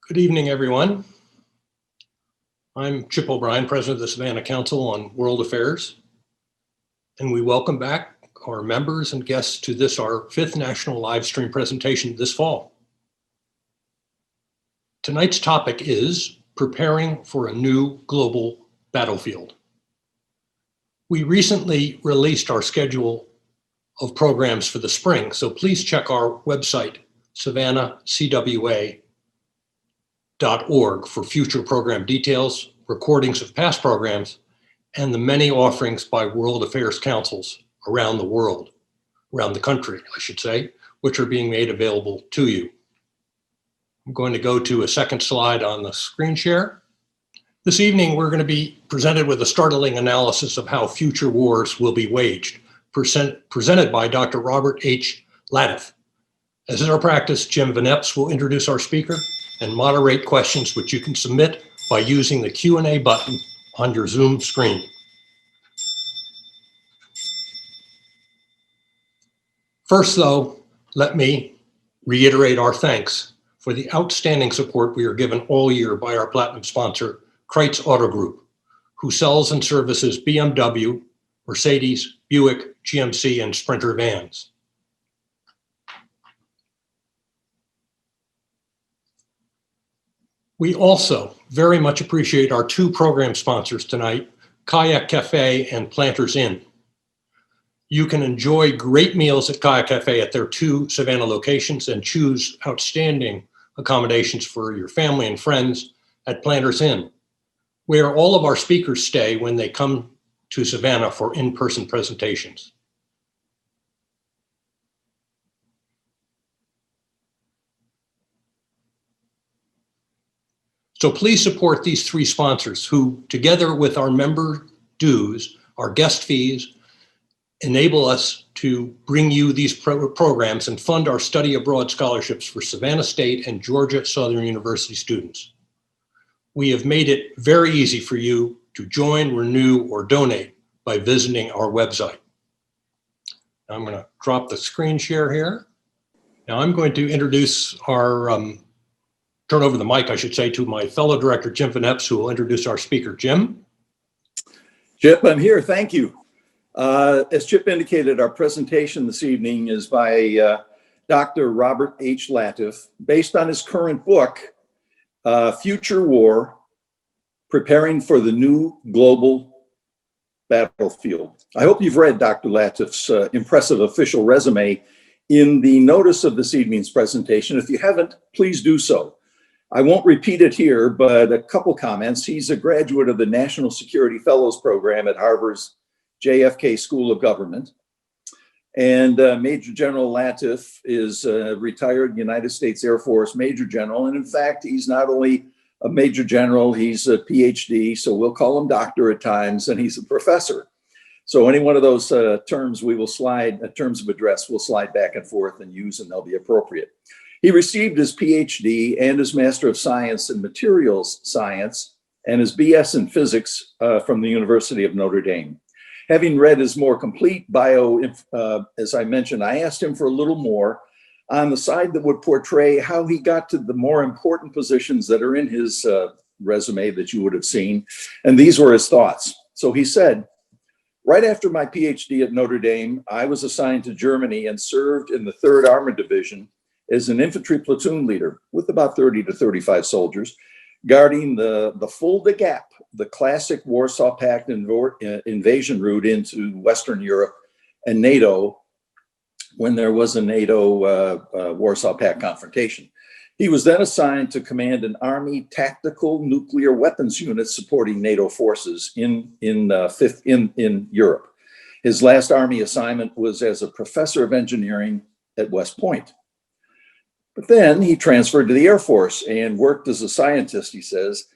Good evening, everyone. I'm Chip O'Brien, President of the Savannah Council on World Affairs, and we welcome back our members and guests to this, our fifth national live stream presentation this fall. Tonight's topic is preparing for a new global battlefield. We recently released our schedule of programs for the spring, so please check our website, savannahcwa.org, for future program details, recordings of past programs, and the many offerings by World Affairs Councils around the world, around the country, I should say, which are being made available to you. I'm going to go to a second slide on the screen share. This evening, we're going to be presented with a startling analysis of how future wars will be waged, presented by Dr. Robert H. Latiff. As is our practice, Jim Van Epps will introduce our speaker and moderate questions which you can submit by using the Q&A button on your Zoom screen. First, though, let me reiterate our thanks for the outstanding support we are given all year by our platinum sponsor, Kreitz Auto Group, who sells and services BMW, Mercedes, Buick, GMC, and Sprinter vans. We also very much appreciate our two program sponsors tonight, Kayak Cafe and Planters Inn. You can enjoy great meals at Kayak Cafe at their two Savannah locations and choose outstanding accommodations for your family and friends at Planters Inn, where all of our speakers stay when they come to Savannah for in-person presentations. So please support these three sponsors who, together with our member dues, our guest fees, enable us to bring you these programs and fund our study abroad scholarships for Savannah State and Georgia Southern University students. We have made it very easy for you to join, renew, or donate by visiting our website. I'm going to drop the screen share here. Now I'm going to introduce our, turn over the mic, I should say, to my fellow director, Jim Van Epps, who will introduce our speaker. Jim? Chip, I'm here. Thank you. As Chip indicated, our presentation this evening is by Dr. Robert H. Latiff, based on his current book, Future War, Preparing for the New Global Battlefield. I hope you've read Dr. Latiff's impressive official resume in the notice of this evening's presentation. If you haven't, please do so. I won't repeat it here, but a couple comments. He's a graduate of the National Security Fellows Program at Harvard's JFK School of Government. And Major General Latiff is a retired United States Air Force Major General. And in fact, he's not only a Major General, he's a PhD, so we'll call him doctor at times, and he's a professor. So any one of those terms we will slide, terms of address, we'll slide back and forth and use, and they'll be appropriate. He received his PhD and his Master of Science in Materials Science and his BS in Physics from the University of Notre Dame. Having read his more complete bio, as I mentioned, I asked him for a little more on the side that would portray how he got to the more important positions that are in his resume that you would have seen. And these were his thoughts. So he said, right after my PhD at Notre Dame, I was assigned to Germany and served in the 3rd Armored Division as an infantry platoon leader with about 30 to 35 soldiers, guarding the Fulda Gap, the classic Warsaw Pact invasion route into Western Europe and NATO when there was a NATO Warsaw Pact confrontation. He was then assigned to command an Army tactical nuclear weapons unit supporting NATO forces in Europe. His last Army assignment was as a professor of engineering at West Point. But then he transferred to the Air Force and worked as a scientist, he says,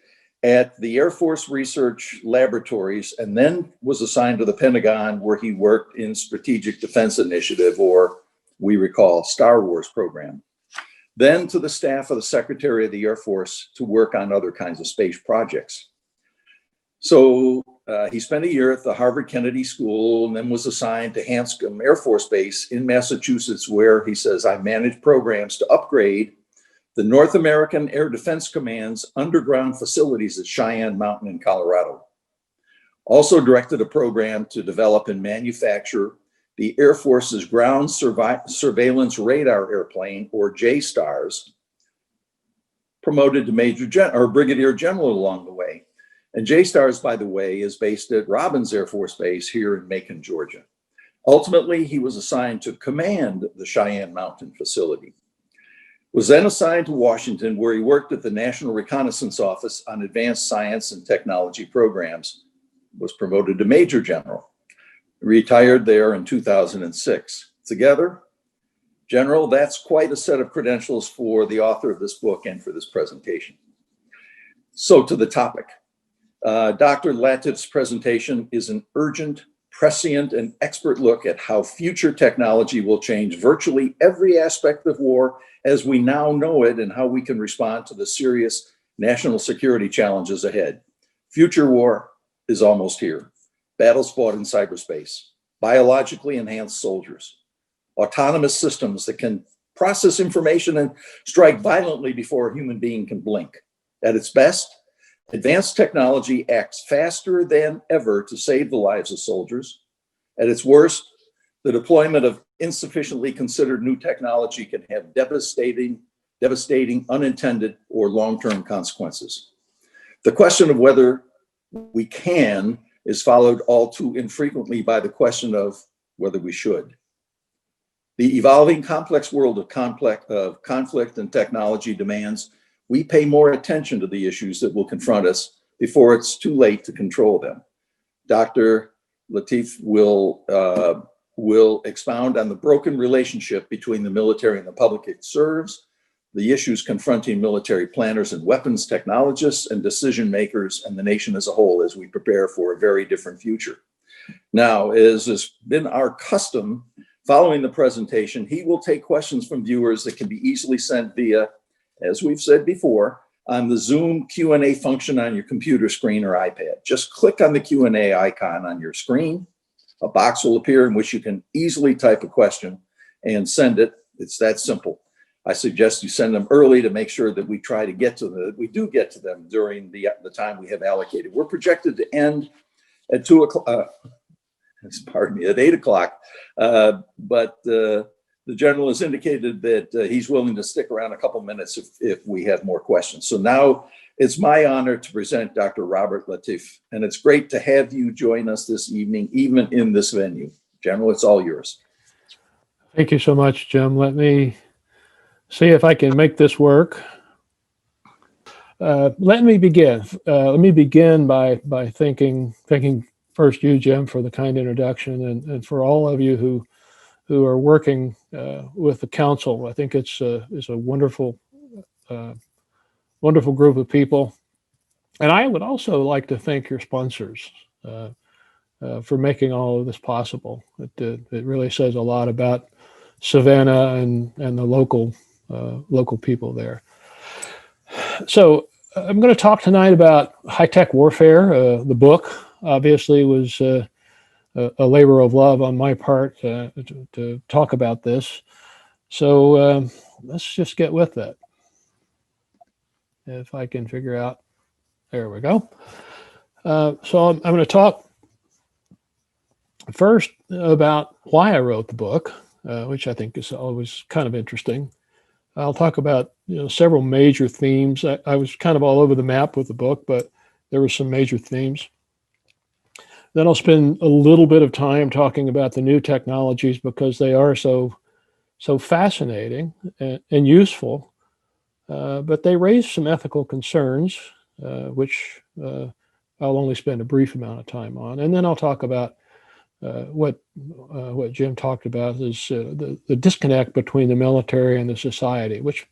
at the Air Force Research Laboratories, and then was assigned to the Pentagon, where he worked in Strategic Defense Initiative, or we recall Star Wars program. Then to the staff of the Secretary of the Air Force to work on other kinds of space projects. So he spent a year at the Harvard Kennedy School and then was assigned to Hanscom Air Force Base in Massachusetts, where he says, I managed programs to upgrade the North American Air Defense Command's underground facilities at Cheyenne Mountain in Colorado. Also directed a program to develop and manufacture the Air Force's Ground Surveillance Radar Airplane, or JSTARS, promoted to Brigadier General along the way. And JSTARS, by the way, is based at Robins Air Force Base here in Macon, Georgia. Ultimately, he was assigned to command the Cheyenne Mountain facility. Was then assigned to Washington, where he worked at the National Reconnaissance Office on advanced science and technology programs, was promoted to Major General, retired there in 2006. Together, General, that's quite a set of credentials for the author of this book and for this presentation. So to the topic. Dr. Latiff's presentation is an urgent, prescient, and expert look at how future technology will change virtually every aspect of war as we now know it, and how we can respond to the serious national security challenges ahead. Future war is almost here. Battles fought in cyberspace, biologically enhanced soldiers, autonomous systems that can process information and strike violently before a human being can blink. At its best, advanced technology acts faster than ever to save the lives of soldiers. At its worst, the deployment of insufficiently considered new technology can have devastating, unintended, or long-term consequences. The question of whether we can is followed all too infrequently by the question of whether we should. The evolving complex world of conflict and technology demands we pay more attention to the issues that will confront us before it's too late to control them. Dr. Latiff will expound on the broken relationship between the military and the public it serves, the issues confronting military planners and weapons technologists and decision makers and the nation as a whole as we prepare for a very different future. Now, as has been our custom, following the presentation, he will take questions from viewers that can be easily sent via, as we've said before, on the Zoom Q&A function on your computer screen or iPad. Just click on the Q&A icon on your screen. A box will appear in which you can easily type a question and send it. It's that simple. I suggest you send them early to make sure that we try to get to them. We do get to them during the time we have allocated. We're projected to end at 2 o'clock, pardon me, at 8 o'clock. But the general has indicated that he's willing to stick around a couple minutes if we have more questions. So now it's my honor to present Dr. Robert Latiff, and it's great to have you join us this evening, even in this venue. General, it's all yours. Thank you so much, Jim. Let me see if I can make this work. Let me begin. Let me begin by thanking first you, Jim, for the kind introduction, and for all of you who are working with the council. I think it's a wonderful group of people. And I would also like to thank your sponsors for making all of this possible. It really says a lot about Savannah and the local people there. So I'm going to talk tonight about high-tech warfare. The book obviously was a labor of love on my part to talk about this. So let's just get with that. If I can figure out, there we go. So I'm going to talk first about why I wrote the book, which I think is always kind of interesting. I'll talk about several major themes. I was kind of all over the map with the book, but there were some major themes. Then I'll spend a little bit of time talking about the new technologies because they are so fascinating and useful, but they raise some ethical concerns, which I'll only spend a brief amount of time on. And then I'll talk about what Jim talked about is the disconnect between the military and the society, which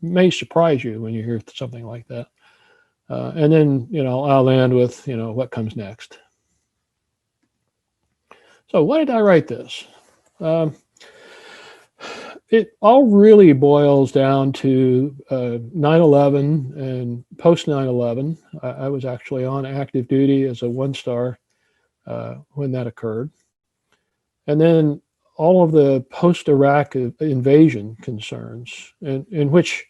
may surprise you when you hear something like that. And then I'll end with what comes next. So why did I write this? It all really boils down to 9/11 and post 9/11. I was actually on active duty as a 1-star when that occurred. And then all of the post-Iraq invasion concerns in which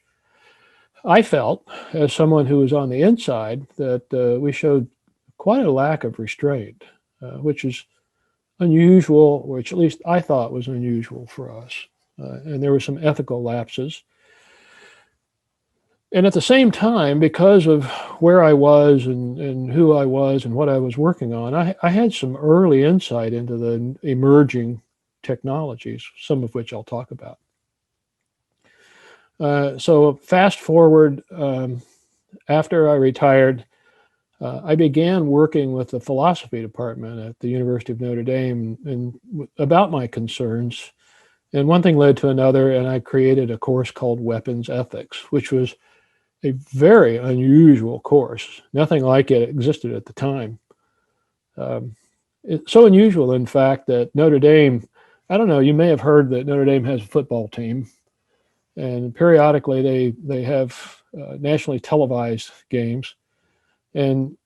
I felt, as someone who was on the inside, that we showed quite a lack of restraint, which is unusual, which at least I thought was unusual for us. And there were some ethical lapses. And at the same time, because of where I was and who I was and what I was working on, I had some early insight into the emerging technologies, some of which I'll talk about. So fast forward, after I retired, I began working with the philosophy department at the University of Notre Dame and about my concerns. And one thing led to another, and I created a course called Weapons Ethics, which was a very unusual course. Nothing like it existed at the time. It's so unusual, in fact, that Notre Dame, I don't know, you may have heard that Notre Dame has a football team, and periodically they have nationally televised games. And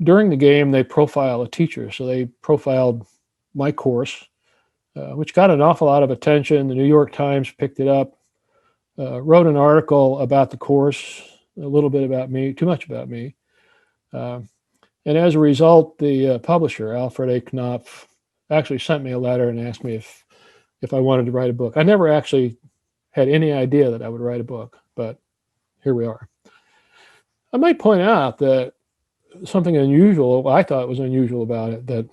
during the game, they profile a teacher. So they profiled my course, which got an awful lot of attention. The New York Times picked it up, wrote an article about the course, a little bit about me, too much about me. And as a result, the publisher, Alfred A. Knopf, actually sent me a letter and asked me if I wanted to write a book. I never actually had any idea that I would write a book, but here we are. I might point out that something unusual, I thought was unusual about it, that,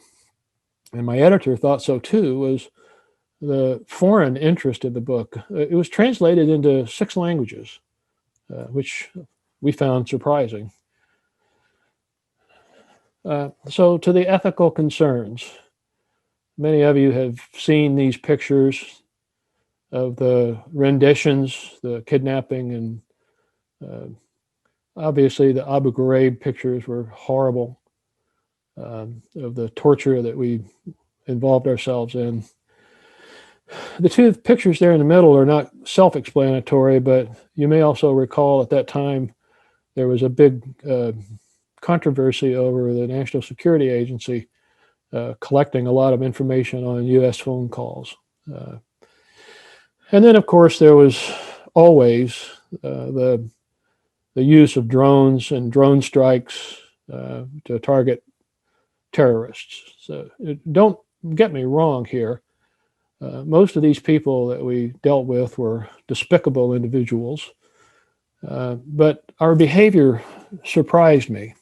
and my editor thought so too, was the foreign interest in the book. It was translated into 6 languages, which we found surprising. So to the ethical concerns, many of you have seen these pictures of the renditions, the kidnapping, and obviously the Abu Ghraib pictures were horrible, of the torture that we involved ourselves in. The 2 pictures there in the middle are not self-explanatory, but you may also recall at that time there was a big controversy over the National Security Agency collecting a lot of information on U.S. phone calls. And then, of course, there was always the use of drones and drone strikes to target terrorists. So don't get me wrong here. Most of these people that we dealt with were despicable individuals, but our behavior surprised me.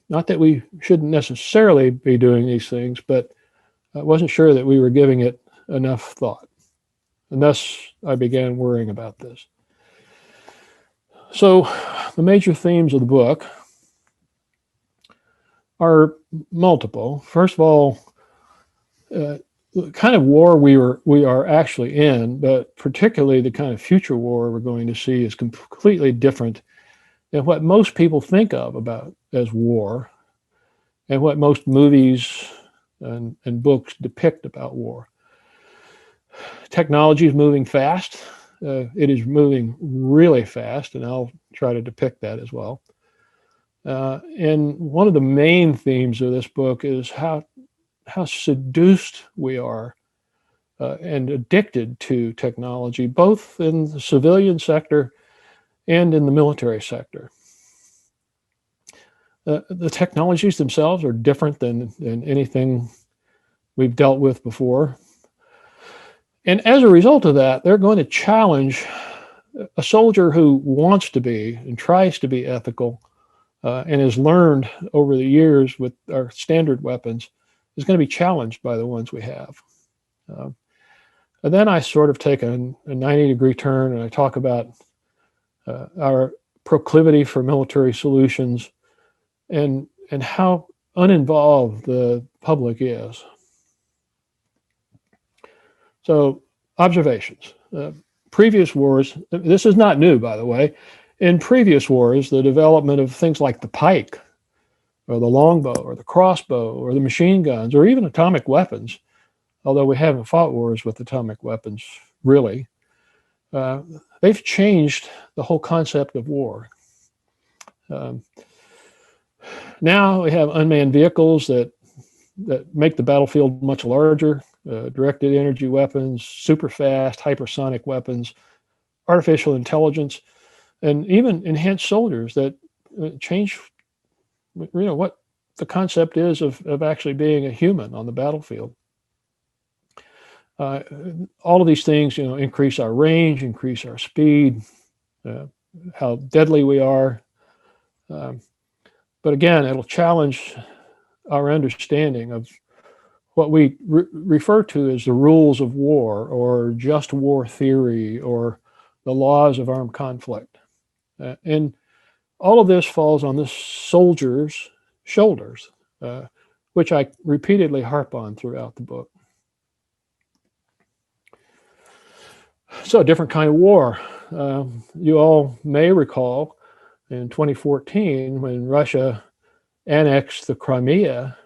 Not that we shouldn't necessarily be doing these things, but I wasn't sure that we were giving it enough thought. And thus, I began worrying about this. So the major themes of the book are multiple. First of all, the kind of war we are actually in, but particularly the kind of future war we're going to see is completely different than what most people think of about as war and what most movies and books depict about war. Technology is moving fast. It is moving really fast, and I'll try to depict that as well. And one of the main themes of this book is how seduced we are and addicted to technology, both in the civilian sector and in the military sector. The technologies themselves are different than anything we've dealt with before. And as a result of that, they're going to challenge a soldier who wants to be and tries to be ethical and has learned over the years with our standard weapons is going to be challenged by the ones we have. And then I sort of take a 90-degree turn and I talk about our proclivity for military solutions and how uninvolved the public is. So, observations. Previous wars, this is not new, by the way. In previous wars, the development of things like the pike, or the longbow, or the crossbow, or the machine guns, or even atomic weapons, although we haven't fought wars with atomic weapons, really, they've changed the whole concept of war. Now we have unmanned vehicles that make the battlefield much larger, directed energy weapons, super fast, hypersonic weapons, artificial intelligence. and even enhanced soldiers that change, what the concept is of actually being a human on the battlefield. All of these things, increase our range, increase our speed, how deadly we are. But again, it'll challenge our understanding of what we refer to as the rules of war, or just war theory, or the laws of armed conflict. And all of this falls on the soldier's shoulders, which I repeatedly harp on throughout the book. So, a different kind of war. You all may recall in 2014 when Russia annexed the Crimea,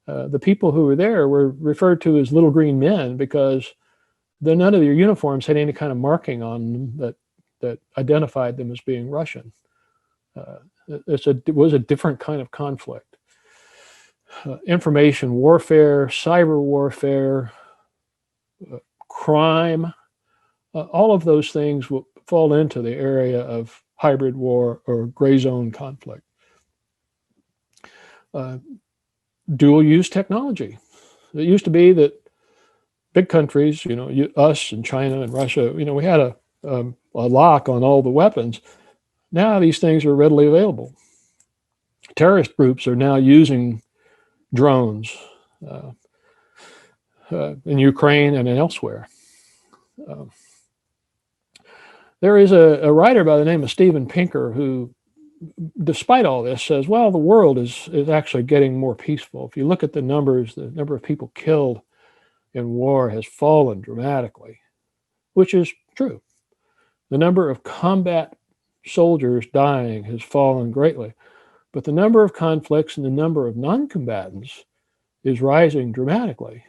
the people who were there were referred to as little green men because none of their uniforms had any kind of marking on them that identified them as being Russian. It was a different kind of conflict. Information warfare, cyber warfare, crime, all of those things will fall into the area of hybrid war or gray zone conflict. Dual use technology. It used to be that big countries, us and China and Russia, we had a lock on all the weapons. Now these things are readily available. Terrorist groups are now using drones in Ukraine and elsewhere. There is a writer by the name of Steven Pinker who, despite all this, says, well, the world is actually getting more peaceful. If you look at the numbers, the number of people killed in war has fallen dramatically, which is true. The number of combat soldiers dying has fallen greatly, but the number of conflicts and the number of non-combatants is rising dramatically.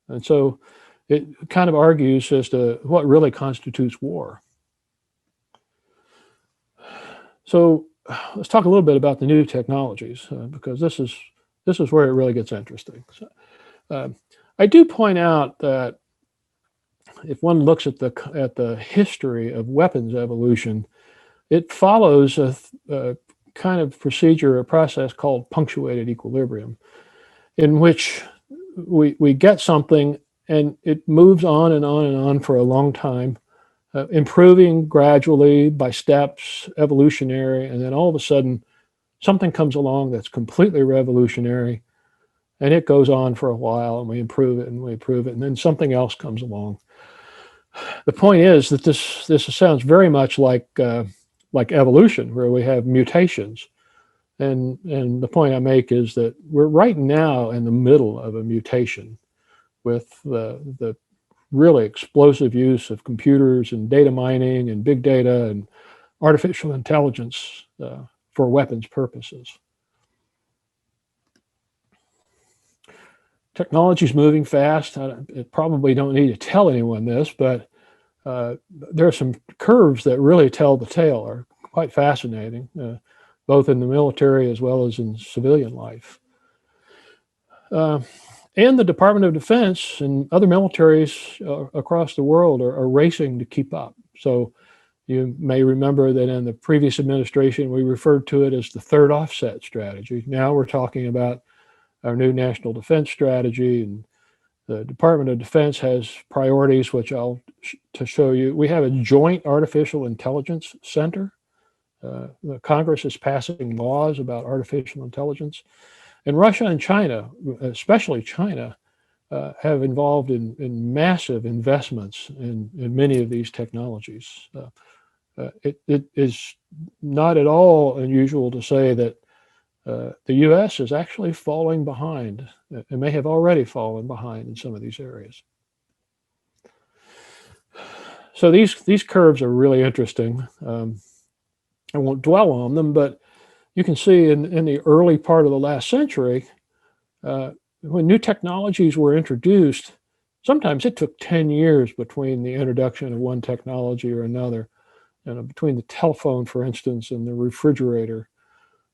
And so it kind of argues as to what really constitutes war. So let's talk a little bit about the new technologies, because this is where it really gets interesting. So, I do point out that if one looks at the history of weapons evolution, it follows a kind of procedure, a process called punctuated equilibrium, in which we get something and it moves on and on and on for a long time, improving gradually by steps, evolutionary, and then all of a sudden something comes along that's completely revolutionary, and it goes on for a while, and we improve it, and then something else comes along. The point is that this sounds very much like evolution, where we have mutations. And the point I make is that we're right now in the middle of a mutation with the really explosive use of computers and data mining and big data and artificial intelligence for weapons purposes. Technology is moving fast. I probably don't need to tell anyone this, but there are some curves that really tell the tale, are quite fascinating, both in the military as well as in civilian life. And the Department of Defense and other militaries across the world are racing to keep up. So you may remember that in the previous administration, we referred to it as the third offset strategy. Now we're talking about our new national defense strategy, and the Department of Defense has priorities, which I'll to show you. We have a joint artificial intelligence center. The Congress is passing laws about artificial intelligence. And Russia and China, especially China, have involved in massive investments in many of these technologies. It is not at all unusual to say that the U.S. is actually falling behind. It may have already fallen behind in some of these areas. So these curves are really interesting. I won't dwell on them, but you can see in the early part of the last century, when new technologies were introduced, sometimes it took 10 years between the introduction of one technology or another. Between the telephone, for instance, and the refrigerator.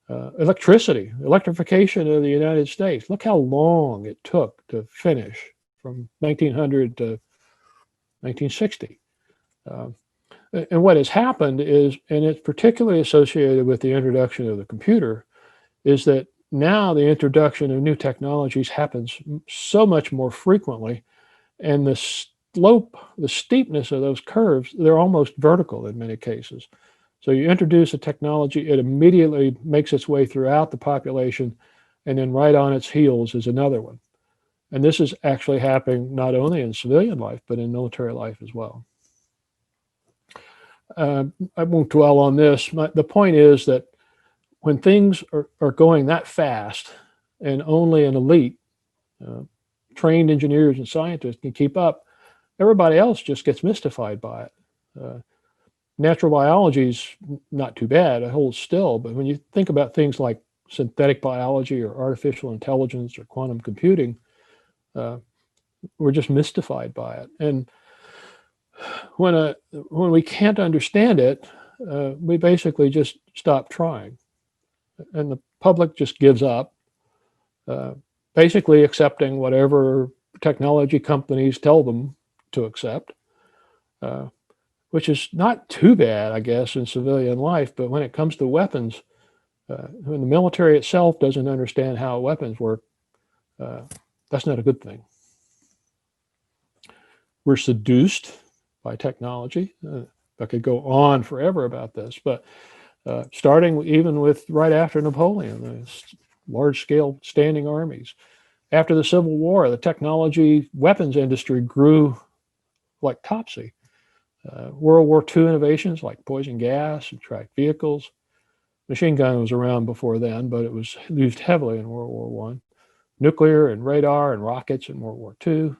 Electrification of the United States. Look how long it took to finish from 1900 to 1960. And what has happened is, and it's particularly associated with the introduction of the computer, is that now the introduction of new technologies happens so much more frequently, and the slope, the steepness of those curves, they're almost vertical in many cases. So you introduce a technology, it immediately makes its way throughout the population, and then right on its heels is another one. And this is actually happening not only in civilian life, but in military life as well. I won't dwell on this. The point is that when things are going that fast and only an elite, trained engineers and scientists can keep up, everybody else just gets mystified by it. Natural biology is not too bad, it holds still, but when you think about things like synthetic biology or artificial intelligence or quantum computing, we're just mystified by it. And when we can't understand it, we basically just stop trying. And the public just gives up, basically accepting whatever technology companies tell them to accept, which is not too bad, I guess, in civilian life. But when it comes to weapons, when the military itself doesn't understand how weapons work, that's not a good thing. We're seduced by technology. I could go on forever about this, but starting even with right after Napoleon, the large-scale standing armies. After the Civil War, the technology weapons industry grew like topsy. World War II innovations like poison gas and tracked vehicles. Machine gun was around before then, but it was used heavily in World War I. Nuclear and radar and rockets in World War II.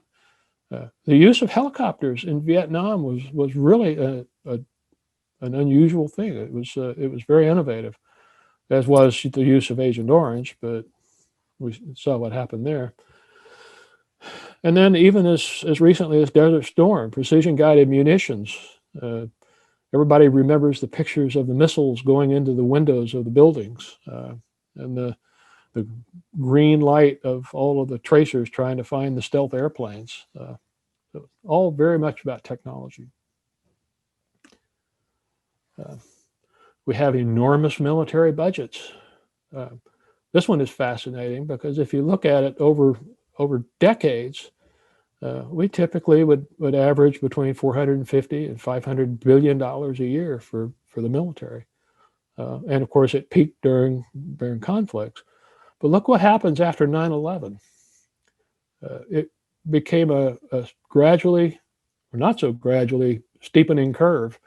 The use of helicopters in Vietnam was really an unusual thing. It was very innovative, as was the use of Agent Orange, but we saw what happened there. And then even as recently as Desert Storm, precision-guided munitions. Everybody remembers the pictures of the missiles going into the windows of the buildings, and the green light of all of the tracers trying to find the stealth airplanes. So all very much about technology. We have enormous military budgets. This one is fascinating because if you look at it over decades, we typically would average between $450 and $500 billion a year for the military. And of course, it peaked during conflicts. But look what happens after 9/11. It became a gradually, or not so gradually, steepening curve.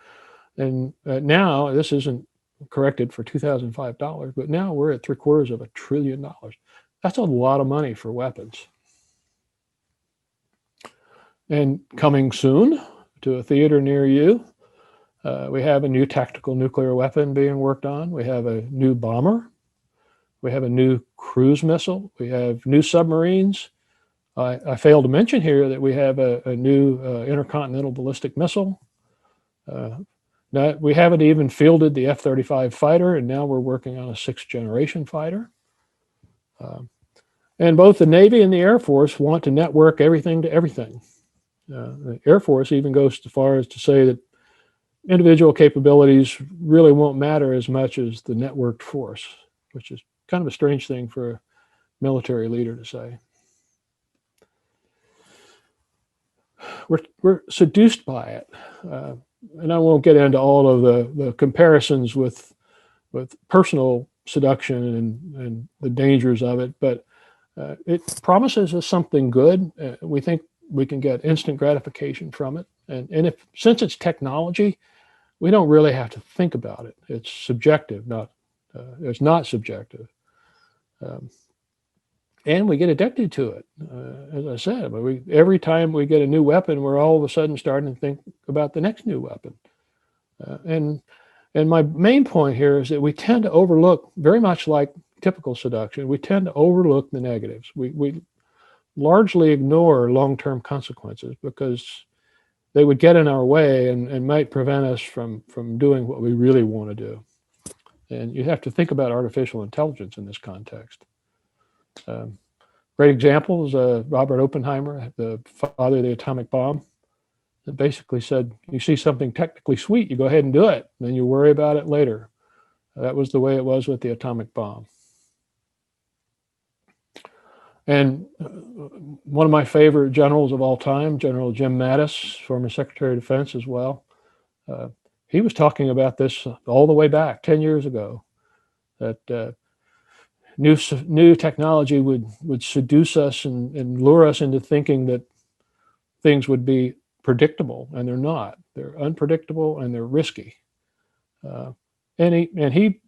And now, this isn't corrected for 2005 dollars, but now we're at $750 billion. That's a lot of money for weapons. And coming soon to a theater near you, we have a new tactical nuclear weapon being worked on. We have a new bomber. We have a new cruise missile. We have new submarines. I failed to mention here that we have a new intercontinental ballistic missile. Now, we haven't even fielded the F-35 fighter, and now we're working on a 6th generation fighter. And both the Navy and the Air Force want to network everything to everything. The Air Force even goes as far as to say that individual capabilities really won't matter as much as the networked force, which is kind of a strange thing for a military leader to say. We're seduced by it. And I won't get into all of the comparisons with personal seduction and the dangers of it, but it promises us something good. We think we can get instant gratification from it. And since it's technology, we don't really have to think about it. It's subjective, it's not subjective. And we get addicted to it. As I said, every time we get a new weapon, we're all of a sudden starting to think about the next new weapon. And my main point here is that we tend to overlook, very much like typical seduction, we tend to overlook the negatives. We largely ignore long-term consequences because they would get in our way and might prevent us from doing what we really want to do. And you have to think about artificial intelligence in this context. Great example is Robert Oppenheimer, the father of the atomic bomb. that basically said, you see something technically sweet, you go ahead and do it, and then you worry about it later. That was the way it was with the atomic bomb. And one of my favorite generals of all time, General Jim Mattis, former Secretary of Defense as well, he was talking about this all the way back 10 years ago, that new technology would seduce us and lure us into thinking that things would be predictable, and they're not. They're unpredictable and they're risky. And he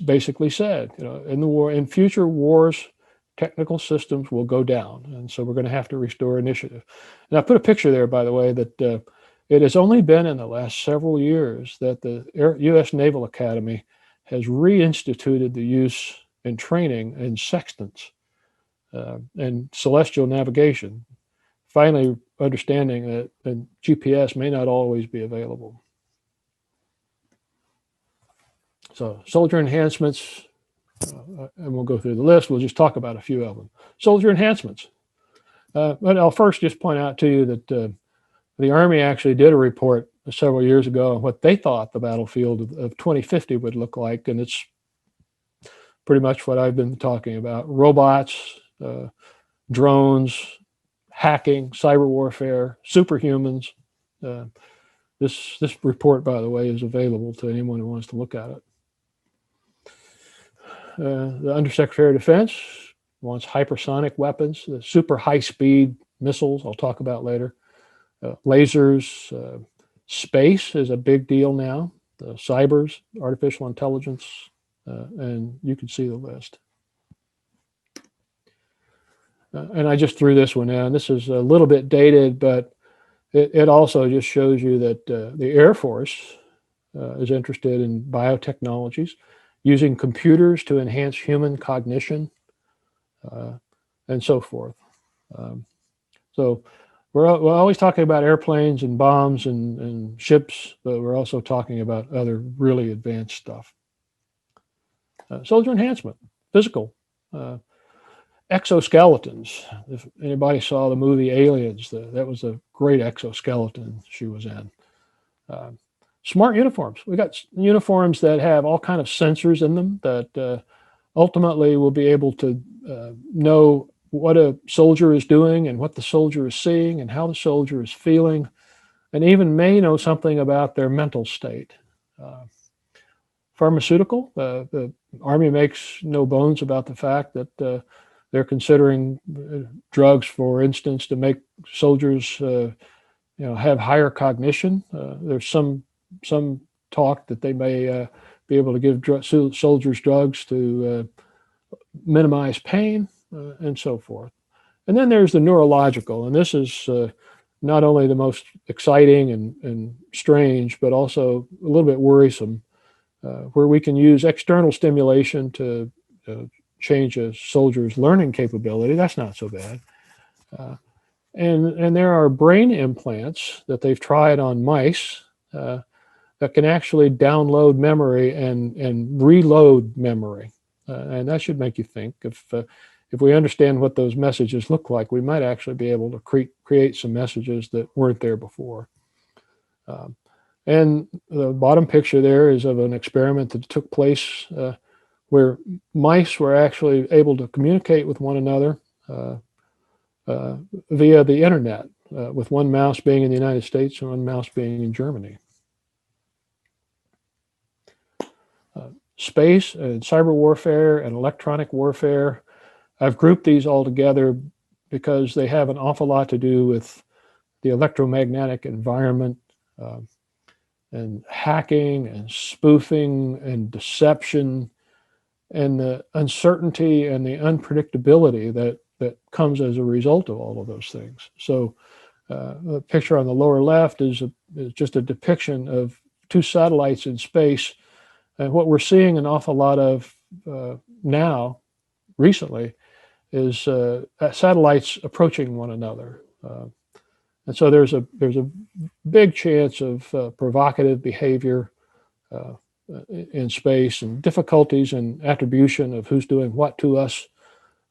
basically said, in future wars, technical systems will go down, and so we're going to have to restore initiative. And I put a picture there, by the way, that it has only been in the last several years that the U.S. Naval Academy has reinstituted the use and training in sextants and celestial navigation, finally understanding that GPS may not always be available. So soldier enhancements, and we'll go through the list. We'll just talk about a few of them. Soldier enhancements. But I'll first just point out to you that the Army actually did a report several years ago on what they thought the battlefield of 2050 would look like, and it's pretty much what I've been talking about. Robots, drones, hacking, cyber warfare, superhumans. This report, by the way, is available to anyone who wants to look at it. The Undersecretary of Defense wants hypersonic weapons, the super high-speed missiles I'll talk about later. Lasers, space is a big deal now. The cybers, artificial intelligence, and you can see the list. And I just threw this one in. This is a little bit dated, but it also just shows you that the Air Force is interested in biotechnologies, using computers to enhance human cognition, and so forth. So we're always talking about airplanes and bombs and ships, but we're also talking about other really advanced stuff. Soldier enhancement, physical. Exoskeletons. If anybody saw the movie Aliens, that was a great exoskeleton she was in. Smart uniforms. We got uniforms that have all kind of sensors in them that ultimately will be able to know what a soldier is doing and what the soldier is seeing and how the soldier is feeling, and even may know something about their mental state. Pharmaceutical. The Army makes no bones about the fact that they're considering drugs, for instance, to make soldiers have higher cognition. There's some talk that they may be able to give soldiers drugs to minimize pain and so forth. And then there's the neurological, and this is not only the most exciting and strange, but also a little bit worrisome, where we can use external stimulation to change a soldier's learning capability. That's not so bad. And there are brain implants that they've tried on mice that can actually download memory and reload memory. And that should make you think. If we understand what those messages look like, we might actually be able to create some messages that weren't there before. And the bottom picture there is of an experiment that took place where mice were actually able to communicate with one another via the internet, with one mouse being in the United States and one mouse being in Germany. Space and cyber warfare and electronic warfare, I've grouped these all together because they have an awful lot to do with the electromagnetic environment, and hacking and spoofing and deception, and the uncertainty and the unpredictability that comes as a result of all of those things. So the picture on the lower left is just a depiction of two satellites in space. And what we're seeing an awful lot of now, recently, is satellites approaching one another. And so there's a big chance of provocative behavior in space, and difficulties in attribution of who's doing what to us,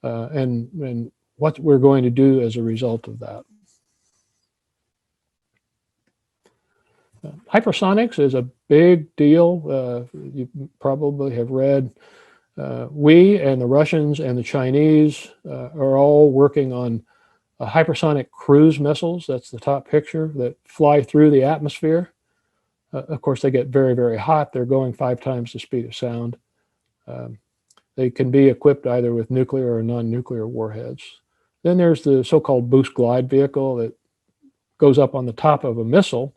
and what we're going to do as a result of that. Hypersonics is a big deal. You probably have read we and the Russians and the Chinese are all working on hypersonic cruise missiles. That's the top picture, that fly through the atmosphere. Of course, they get very, very hot. They're going 5 times the speed of sound. They can be equipped either with nuclear or non-nuclear warheads. Then there's the so-called boost glide vehicle that goes up on the top of a missile,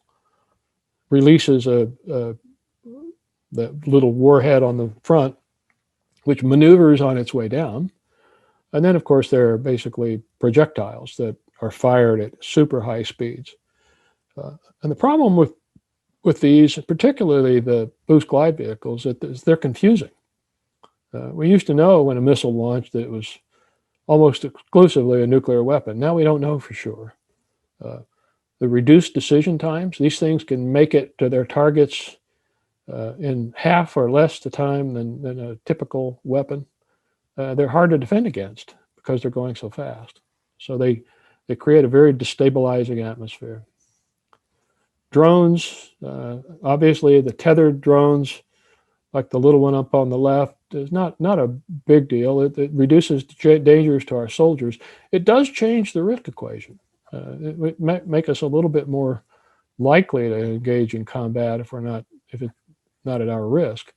releases the little warhead on the front, which maneuvers on its way down. And then, of course, there are basically projectiles that are fired at super high speeds. And the problem with these, particularly the boost glide vehicles, is they're confusing. We used to know when a missile launched that it was almost exclusively a nuclear weapon. Now we don't know for sure. The reduced decision times, these things can make it to their targets in half or less the time than a typical weapon. They're hard to defend against because they're going so fast. So they create a very destabilizing atmosphere. Drones, obviously the tethered drones, like the little one up on the left, is not a big deal. It reduces dangers to our soldiers. It does change the risk equation. It might make us a little bit more likely to engage in combat if it's not at our risk.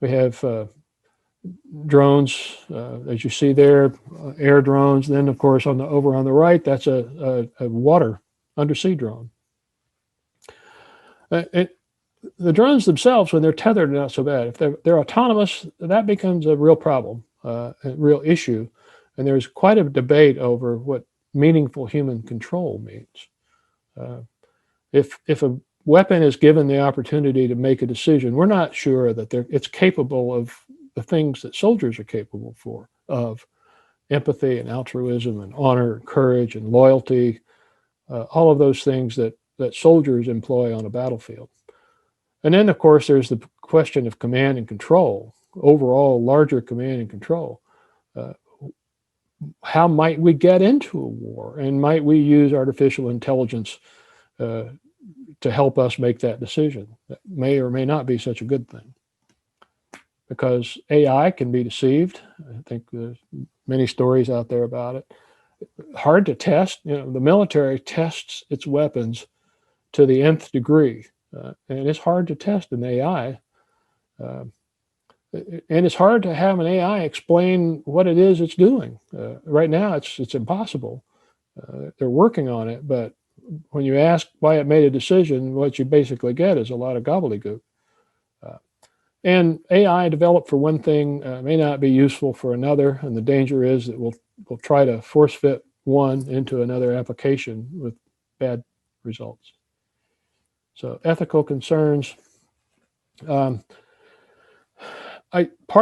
We have drones, as you see there, air drones. Then, of course, over on the right, that's a water undersea drone. The drones themselves, when they're tethered, are not so bad. If they're autonomous, that becomes a real problem, a real issue. And there's quite a debate over what meaningful human control means. If a weapon is given the opportunity to make a decision, we're not sure that it's capable of the things that soldiers are capable of empathy and altruism and honor and courage and loyalty, all of those things that soldiers employ on a battlefield. And then, of course, there's the question of command and control, overall larger command and control. How might we get into a war? And might we use artificial intelligence to help us make that decision? That may or may not be such a good thing. Because AI can be deceived. I think there's many stories out there about it. Hard to test. The military tests its weapons to the nth degree. And it's hard to test an AI. And it's hard to have an AI explain what it is it's doing. Right now, it's impossible. They're working on it, but when you ask why it made a decision, what you basically get is a lot of gobbledygook. And AI developed for one thing may not be useful for another, and the danger is that we'll try to force fit one into another application with bad results. So ethical concerns. Part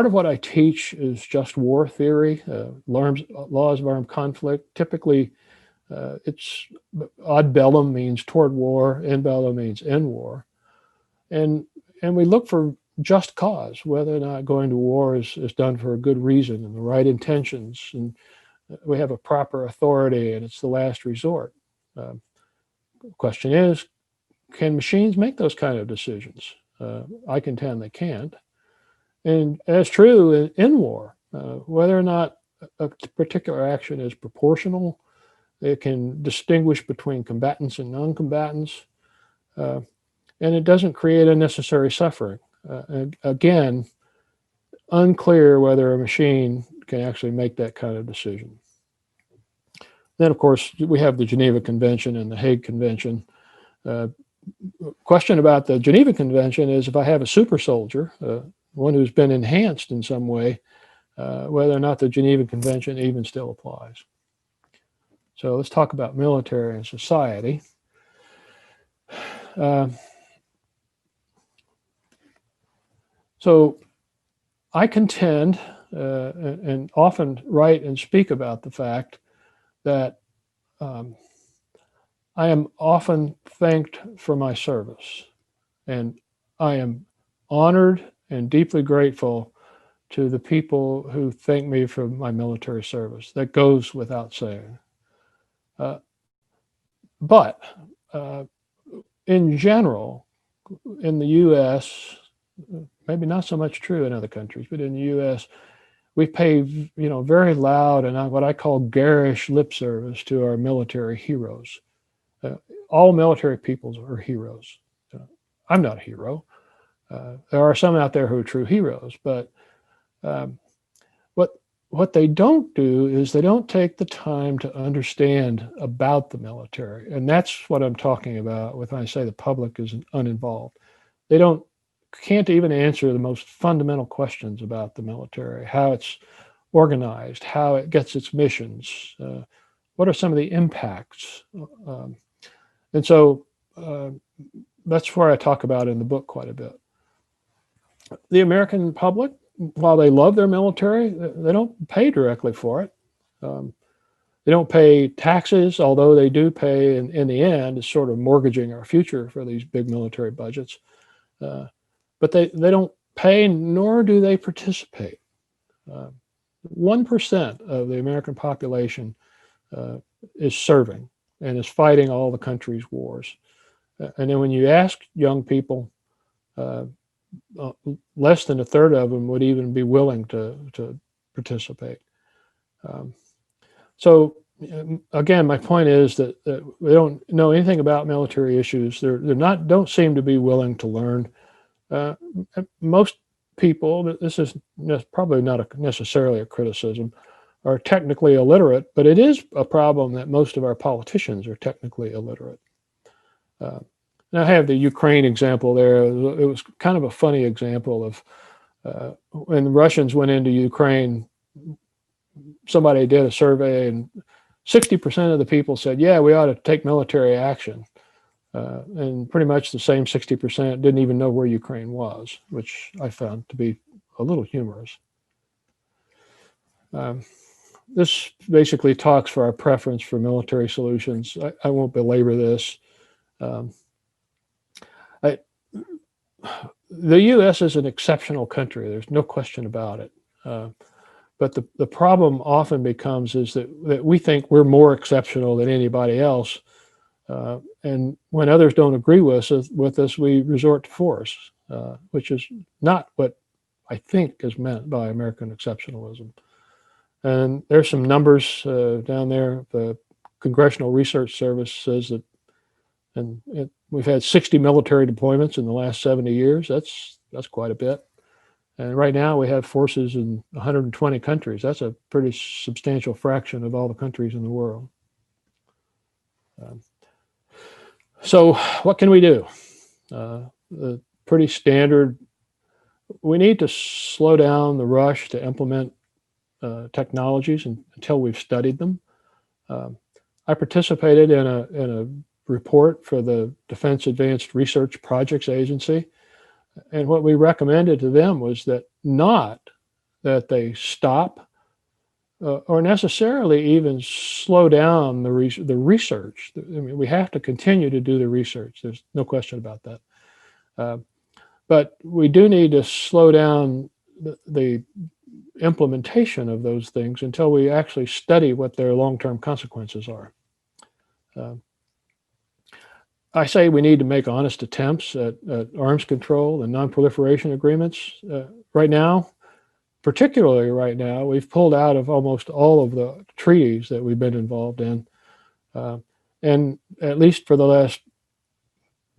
of what I teach is just war theory, laws of armed conflict. Typically, it's ad bellum means toward war, in bello means in war, and we look for just cause, whether or not going to war is done for a good reason and the right intentions, and we have a proper authority, and it's the last resort. The question is, can machines make those kind of decisions? I contend they can't. And that's true in war. Whether or not a particular action is proportional, it can distinguish between combatants and non-combatants, and it doesn't create unnecessary suffering. Again, unclear whether a machine can actually make that kind of decision. Then, of course, we have the Geneva Convention and the Hague Convention. Question about the Geneva Convention is if I have a super soldier, one who's been enhanced in some way, whether or not the Geneva Convention even still applies. So let's talk about military and society. So I contend and often write and speak about the fact that I am often thanked for my service, and I am honored and deeply grateful to the people who thank me for my military service. That goes without saying. But in general, in the U.S., maybe not so much true in other countries, but in the U.S., we pay, very loud and what I call garish lip service to our military heroes. All military peoples are heroes. I'm not a hero. There are some out there who are true heroes, but what they don't do is they don't take the time to understand about the military. And that's what I'm talking about when I say the public is uninvolved. They can't even answer the most fundamental questions about the military, how it's organized, how it gets its missions, what are some of the impacts. And so that's where I talk about in the book quite a bit. The American public, while they love their military, they don't pay directly for it. They don't pay taxes, although they do pay in the end. It's sort of mortgaging our future for these big military budgets. But they don't pay, nor do they participate. 1% of the American population is serving and is fighting all the country's wars. And then when you ask young people, less than a third of them would even be willing to participate. So again, my point is that we don't know anything about military issues. Don't seem to be willing to learn. Most people, this is probably not necessarily a criticism, are technically illiterate, but it is a problem that most of our politicians are technically illiterate. And I have the Ukraine example there. It was kind of a funny example of when the Russians went into Ukraine, somebody did a survey and 60% of the people said, yeah, we ought to take military action. And pretty much the same 60% didn't even know where Ukraine was, which I found to be a little humorous. This basically talks for our preference for military solutions. I won't belabor this. The U.S. is an exceptional country. There's no question about it. But the problem often becomes is that we think we're more exceptional than anybody else. And when others don't agree with us, we resort to force, which is not what I think is meant by American exceptionalism. And there's some numbers down there. The Congressional Research Service says that we've had 60 military deployments in the last 70 years. That's quite a bit. And right now we have forces in 120 countries. That's a pretty substantial fraction of all the countries in the world. So what can we do? Pretty standard. We need to slow down the rush to implement technologies until we've studied them. I participated in a report for the Defense Advanced Research Projects Agency. And what we recommended to them was that not that they stop or necessarily even slow down the research. I mean, we have to continue to do the research. There's no question about that. But we do need to slow down the implementation of those things until we actually study what their long-term consequences are. I say we need to make honest attempts at arms control and non-proliferation agreements. Right now, particularly right now, we've pulled out of almost all of the treaties that we've been involved in. And at least for the last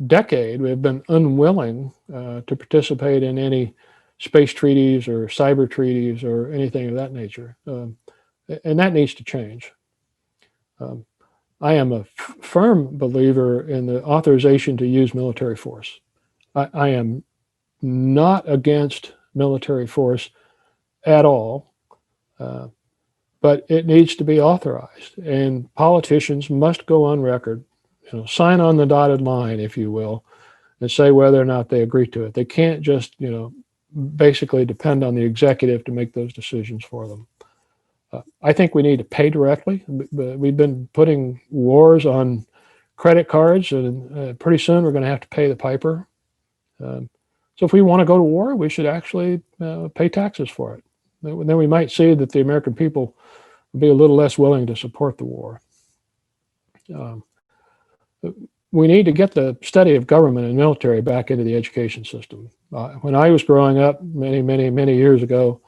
decade, we've been unwilling to participate in any space treaties or cyber treaties or anything of that nature. And that needs to change. I am a firm believer in the authorization to use military force. I am not against military force at all, but it needs to be authorized. And politicians must go on record, sign on the dotted line, if you will, and say whether or not they agree to it. They can't just, basically depend on the executive to make those decisions for them. I think we need to pay directly. We've been putting wars on credit cards, and pretty soon we're going to have to pay the piper. So if we want to go to war, we should actually pay taxes for it. Then we might see that the American people will be a little less willing to support the war. we need to get the study of government and military back into the education system. When I was growing up many years ago,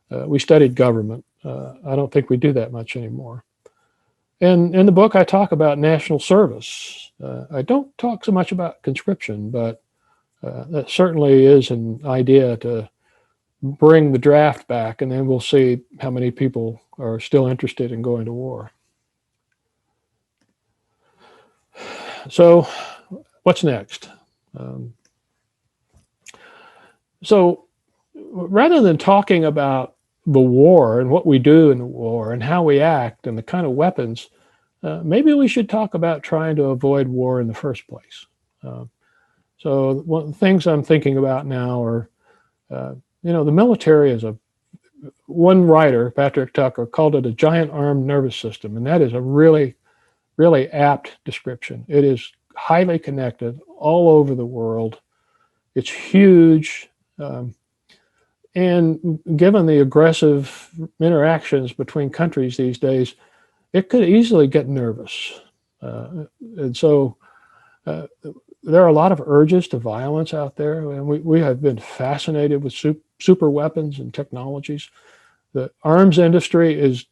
we studied government. I don't think we do that much anymore. And in the book, I talk about national service. I don't talk so much about conscription, but that certainly is an idea to bring the draft back, and then we'll see how many people are still interested in going to war. So what's next? So rather than talking about the war and what we do in the war and how we act and the kind of weapons, maybe we should talk about trying to avoid war in the first place. So one of the things I'm thinking about now are, the military is one writer, Patrick Tucker, called it a giant armed nervous system. And that is a really apt description. It is highly connected all over the world. It's huge. And given the aggressive interactions between countries these days, it could easily get nervous. And so there are a lot of urges to violence out there. And we have been fascinated with super weapons and technologies. The arms industry is,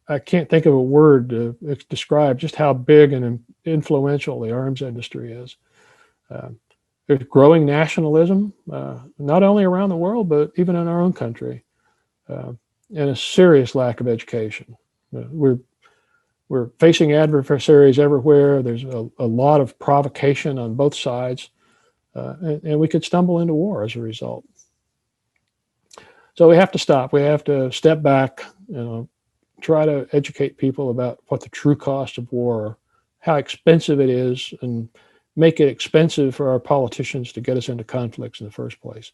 I can't think of a word to describe just how big and influential the arms industry is. There's growing nationalism, not only around the world, but even in our own country, and a serious lack of education. We're facing adversaries everywhere. There's a lot of provocation on both sides, and we could stumble into war as a result. So we have to stop. We have to step back, try to educate people about what the true cost of war are, how expensive it is, and make it expensive for our politicians to get us into conflicts in the first place.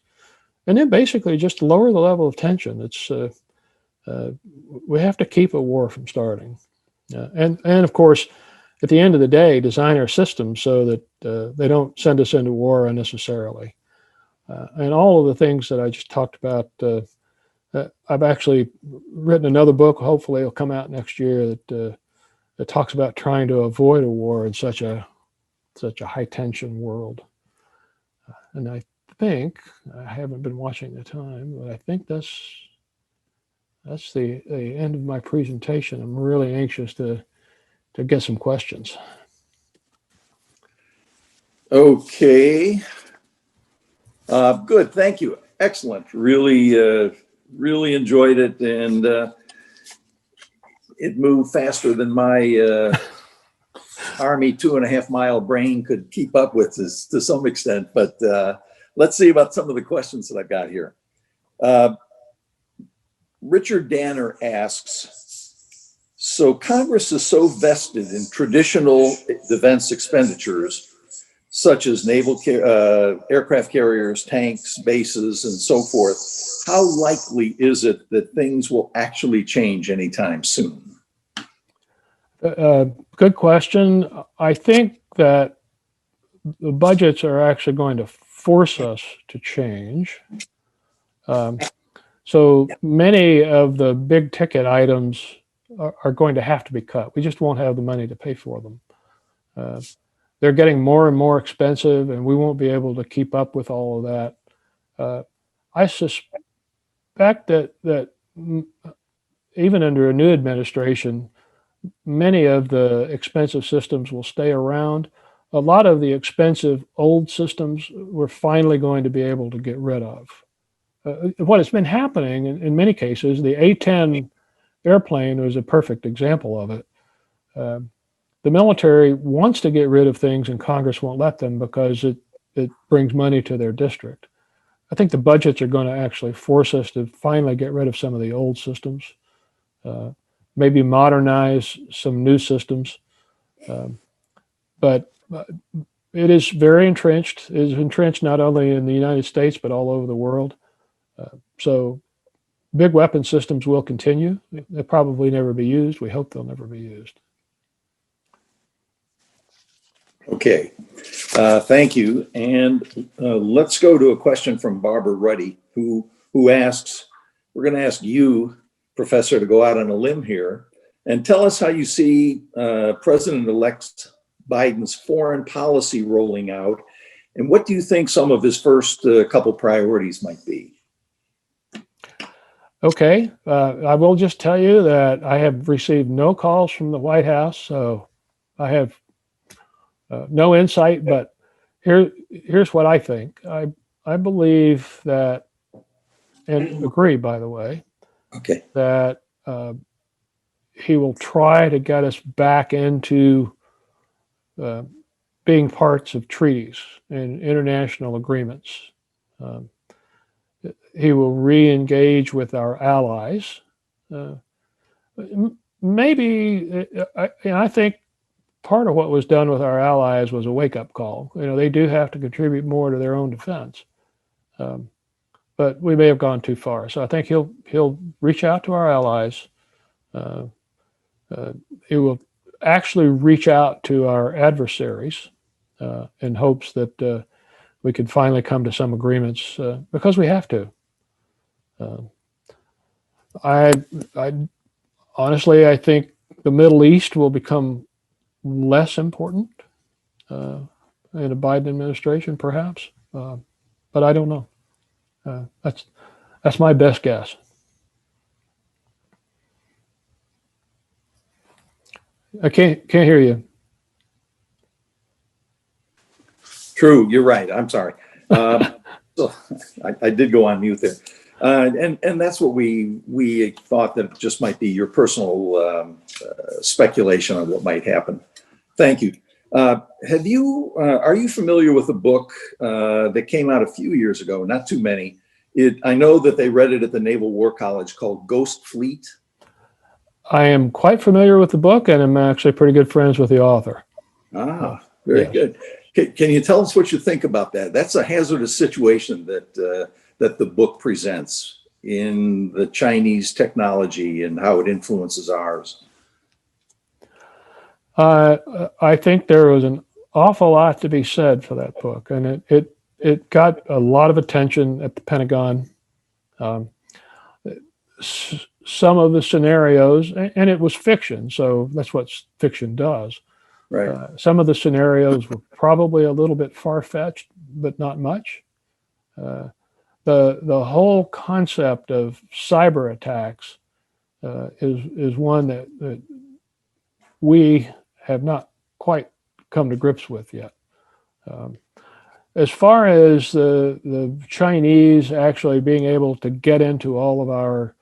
And then basically just lower the level of tension. It's we have to keep a war from starting. And of course, at the end of the day, design our systems so that they don't send us into war unnecessarily. And all of the things that I just talked about, I've actually written another book. Hopefully it'll come out next year that talks about trying to avoid a war in such a high tension world. And I think, I haven't been watching the time, but I think that's the end of my presentation. I'm really anxious to get some questions. Okay. Good. Thank you. Excellent. Really enjoyed it. And it moved faster than my Army 2.5 mile brain could keep up with this to some extent. But let's see about some of the questions that I've got here. Richard Danner asks, so Congress is so vested in traditional defense expenditures, such as naval aircraft carriers, tanks, bases, and so forth. How likely is it that things will actually change anytime soon? Good question. I think that the budgets are actually going to force us to change. So many of the big ticket items are going to have to be cut. We just won't have the money to pay for them. They're getting more and more expensive, and we won't be able to keep up with all of that. I suspect that even under a new administration, many of the expensive systems will stay around. A lot of the expensive old systems we're finally going to be able to get rid of. What has been happening in many cases, the A-10 airplane was a perfect example of it. The military wants to get rid of things and Congress won't let them because it brings money to their district. I think the budgets are going to actually force us to finally get rid of some of the old systems, maybe modernize some new systems. But it is very entrenched. It is entrenched not only in the United States, but all over the world. So big weapon systems will continue. They'll probably never be used. We hope they'll never be used. Okay, thank you. And let's go to a question from Barbara Ruddy, who asks, we're going to ask you, Professor, to go out on a limb here and tell us how you see President-elect Biden's foreign policy rolling out? And what do you think some of his first couple priorities might be? Okay, I will just tell you that I have received no calls from the White House, so I have no insight. But here's what I think. I believe that, and agree, by the way, Okay. that he will try to get us back into being parts of treaties and international agreements. He will re-engage with our allies. Maybe, I think part of what was done with our allies was a wake-up call. They do have to contribute more to their own defense, but we may have gone too far. So I think he'll reach out to our allies. He will actually reach out to our adversaries in hopes that we can finally come to some agreements because we have to. I honestly, I think the Middle East will become less important in a Biden administration, perhaps, but I don't know. That's my best guess. I can't hear you. True, you're right. I'm sorry. So I did go on mute there. And that's what we thought that just might be your personal speculation on what might happen. Thank you. Are you familiar with a book that came out a few years ago, not too many? I know that they read it at the Naval War College, called Ghost Fleet. I am quite familiar with the book, and I'm actually pretty good friends with the author. Very yes. good. Can you tell us what you think about that? That's a hazardous situation that the book presents in the Chinese technology and how it influences ours. I think there was an awful lot to be said for that book, and it got a lot of attention at the Pentagon. Some of the scenarios, and it was fiction, so that's what fiction does. Right. Some of the scenarios were probably a little bit far-fetched, but not much. The whole concept of cyber attacks is one that we have not quite come to grips with yet. As far as the Chinese actually being able to get into all of our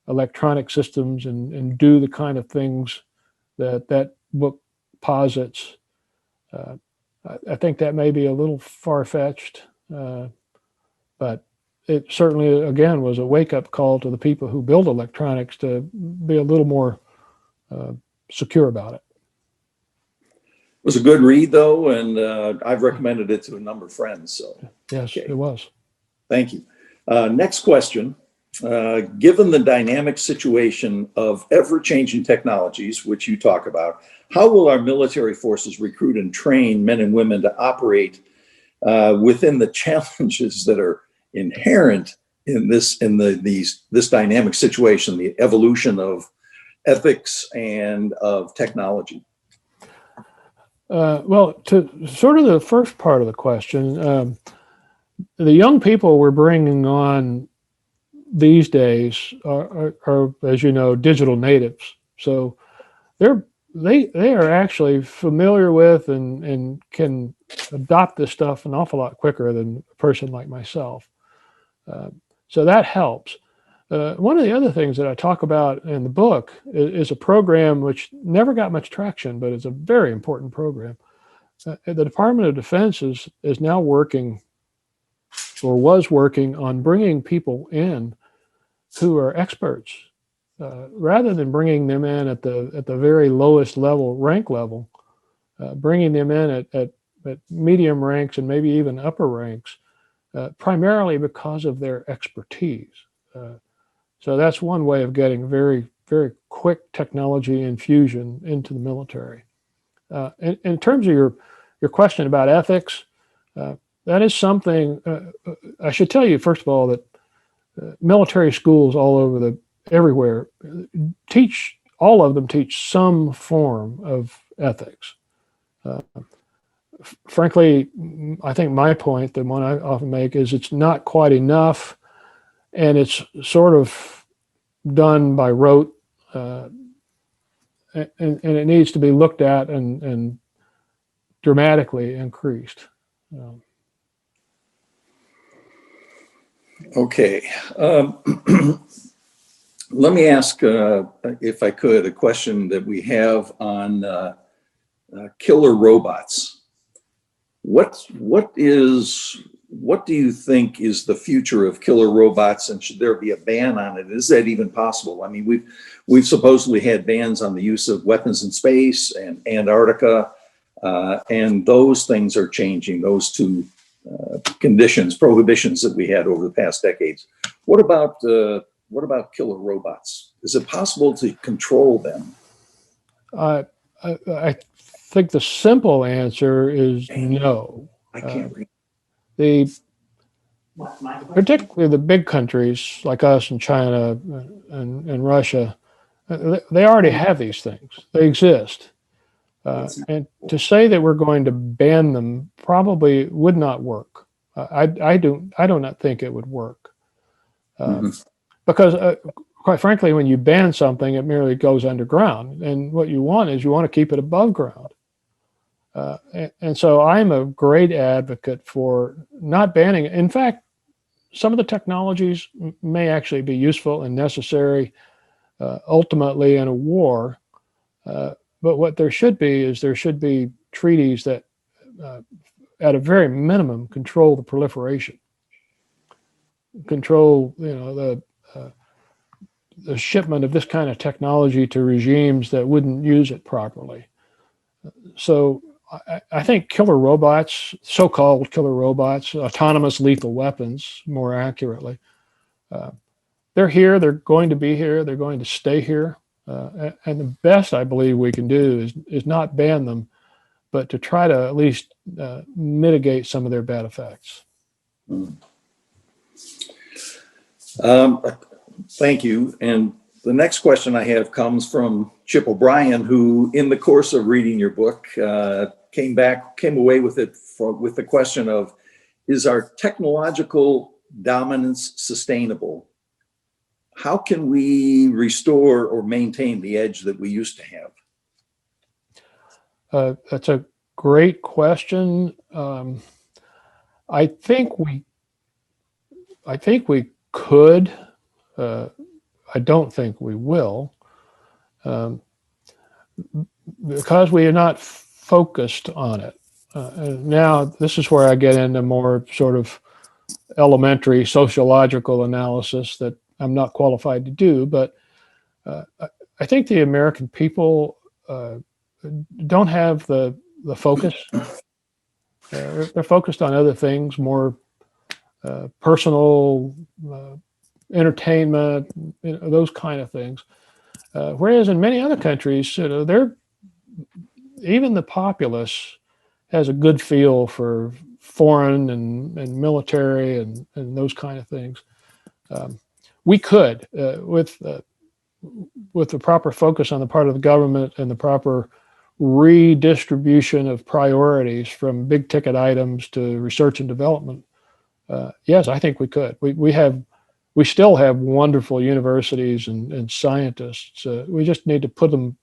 electronic systems and do the kind of things that book posits, I think that may be a little far-fetched, but it certainly, again, was a wake-up call to the people who build electronics to be a little more secure about it. It was a good read, though, and I've recommended it to a number of friends. So yes, okay. It was. Thank you. Next question. Given the dynamic situation of ever-changing technologies, which you talk about, how will our military forces recruit and train men and women to operate within the challenges that are inherent in this dynamic situation, the evolution of ethics and of technology? Well, to sort of the first part of the question, the young people we're bringing on these days are, as you know, digital natives. So they are actually familiar with and can adopt this stuff an awful lot quicker than a person like myself. So that helps. One of the other things that I talk about in the book is a program which never got much traction, but it's a very important program. The Department of Defense is now working, or was working, on bringing people in who are experts, rather than bringing them in at the very lowest level, rank level, bringing them in at medium ranks and maybe even upper ranks, primarily because of their expertise. So that's one way of getting very, very quick technology infusion into the military. In terms of your question about ethics, that is something, I should tell you, first of all, that military schools all over everywhere all of them teach some form of ethics. Frankly, I think my point, the one I often make, is it's not quite enough, and it's sort of done by rote, and it needs to be looked at and dramatically increased. Okay. Let me ask, if I could, a question that we have on killer robots. What do you think is the future of killer robots, and should there be a ban on it? Is that even possible? I mean, we've supposedly had bans on the use of weapons in space and Antarctica, and those things are changing. Those two conditions, prohibitions that we had over the past decades. What about killer robots? Is it possible to control them? I think the simple answer is no. I can't read. Particularly the big countries like us and China and Russia, they already have these things. They exist. And to say that we're going to ban them probably would not work. I do not think it would work. Because quite frankly, when you ban something, it merely goes underground. And what you want to keep it above ground. And so I'm a great advocate for not banning it. In fact, some of the technologies may actually be useful and necessary ultimately in a war. But what there should be treaties that, at a very minimum, control the proliferation, control the shipment of this kind of technology to regimes that wouldn't use it properly. So I think killer robots, so-called killer robots, autonomous lethal weapons, more accurately, they're here. They're going to be here. They're going to stay here. And the best I believe we can do is not ban them, but to try to at least mitigate some of their bad effects. Thank you. And the next question I have comes from Chip O'Brien, who, in the course of reading your book, came away with the question of, is our technological dominance sustainable? How can we restore or maintain the edge that we used to have? That's a great question. I think we could. I don't think we will, because we are not focused on it. Now, this is where I get into more sort of elementary sociological analysis that I'm not qualified to do, but I think the American people don't have the focus. They're focused on other things, more personal, entertainment, those kind of things. Whereas in many other countries, even the populace has a good feel for foreign and military and those kind of things. We could, with the proper focus on the part of the government and the proper redistribution of priorities from big ticket items to research and development. Yes, I think we could. We still have wonderful universities and scientists. We just need to put them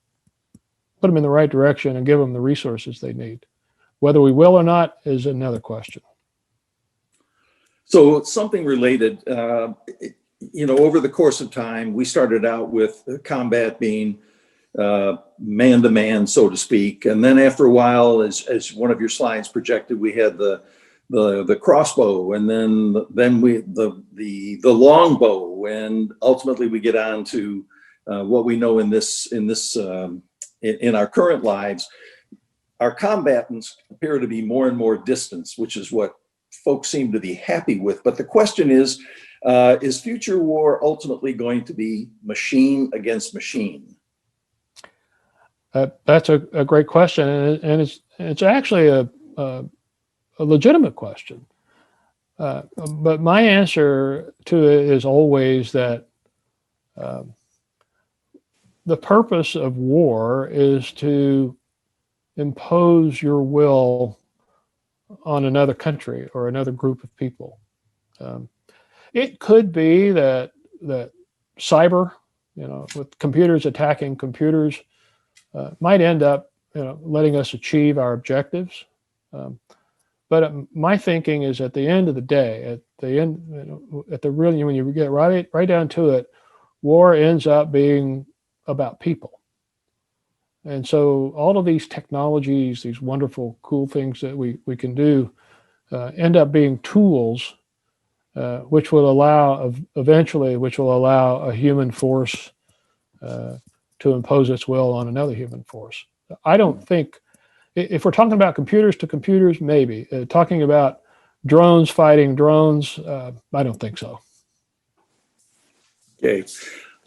in the right direction and give them the resources they need. Whether we will or not is another question. So something related, over the course of time, we started out with combat being man-to-man, so to speak. And then after a while, as one of your slides projected, we had the crossbow, and then we the longbow, and ultimately we get on to what we know in our current lives. Our combatants appear to be more and more distant, which is what folks seem to be happy with. But the question is future war ultimately going to be machine against machine? That's a great question, and it's actually a legitimate question. But my answer to it is always that the purpose of war is to impose your will on another country or another group of people. It could be that cyber, with computers attacking computers, might end up, letting us achieve our objectives. But my thinking is, at the end of the day, at the end, when you get right down to it, war ends up being about people. And so all of these technologies, these wonderful, cool things that we can do, end up being tools, which will allow a human force to impose its will on another human force. I don't think, if we're talking about computers to computers, maybe. Talking about drones fighting drones, I don't think so. Okay,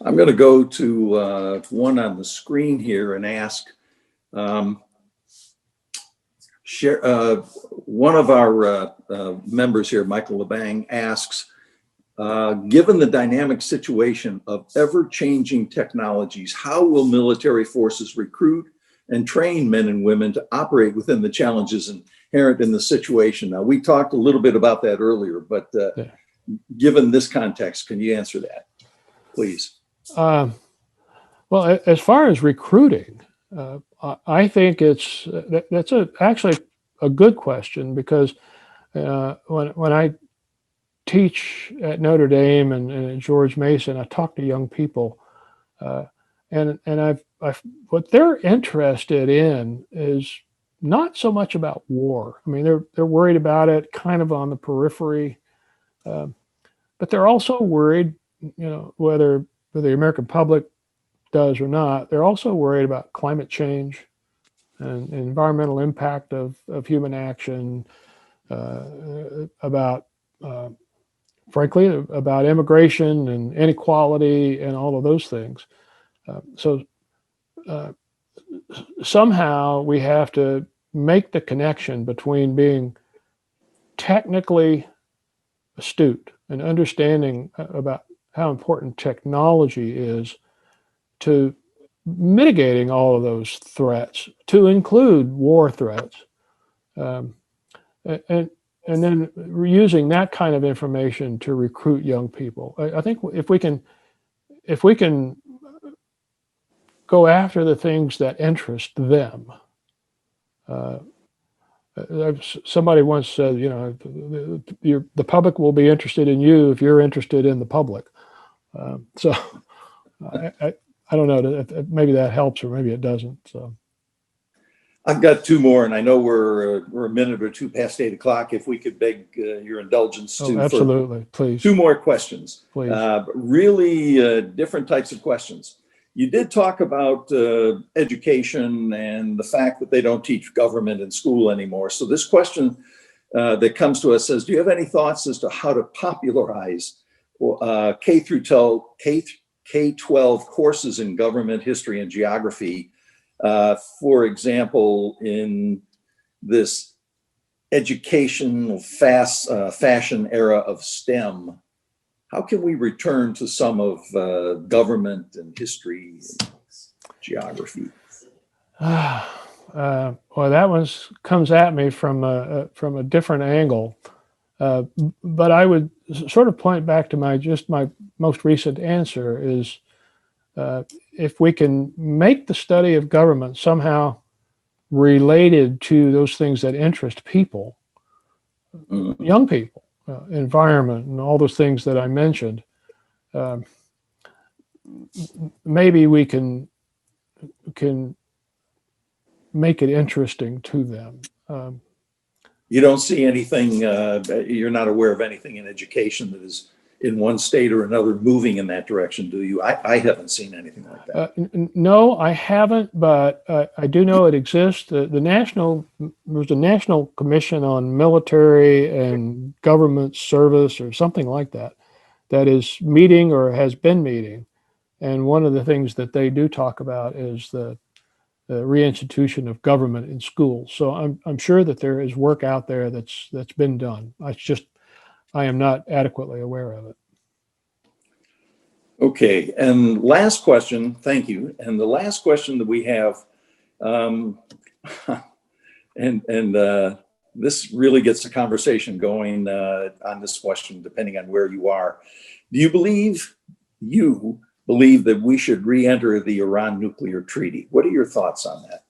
I'm going to go to one on the screen here and ask, one of our members here, Michael LeBang, asks, given the dynamic situation of ever-changing technologies, how will military forces recruit and train men and women to operate within the challenges inherent in the situation? Now, we talked a little bit about that earlier, but given this context, can you answer that, please? Well, as far as recruiting, I think that's actually a good question, because when I teach at Notre Dame and at George Mason, I talk to young people, and what they're interested in is not so much about war. I mean, they're worried about it kind of on the periphery, but they're also worried, whether the American public does or not. They're also worried about climate change and environmental impact of human action, frankly, about immigration and inequality and all of those things. So somehow we have to make the connection between being technically astute and understanding about how important technology is to mitigating all of those threats, to include war threats, and then using that kind of information to recruit young people. I think if we can go after the things that interest them. Somebody once said, the public will be interested in you if you're interested in the public. So I don't know, maybe that helps or maybe it doesn't. So I've got two more, and I know we're a minute or two past 8 o'clock. If we could beg your indulgence to absolutely, please. Two more questions. Please. Really different types of questions. You did talk about education and the fact that they don't teach government in school anymore. So this question that comes to us says, do you have any thoughts as to how to popularize K-12 courses in government history and geography? For example, in this educational fashion era of STEM, how can we return to some of government and history and geography? Well, that one comes at me from a different angle, but I would sort of point back to my most recent answer is, if we can make the study of government somehow related to those things that interest people, young people, environment, and all those things that I mentioned, maybe we can make it interesting to them. You don't see anything, you're not aware of anything in education that is in one state or another moving in that direction, do you? I haven't seen anything like that. No, I haven't, but I do know it exists. There was a National Commission on Military and Government Service or something like that is meeting or has been meeting. And one of the things that they do talk about is the reinstitution of government in schools. So I'm sure that there is work out there that's been done. I am not adequately aware of it. Okay, and last question, thank you. And the last question that we have, And this really gets the conversation going on this question, depending on where you are. Do you believe that we should re-enter the Iran nuclear treaty? What are your thoughts on that?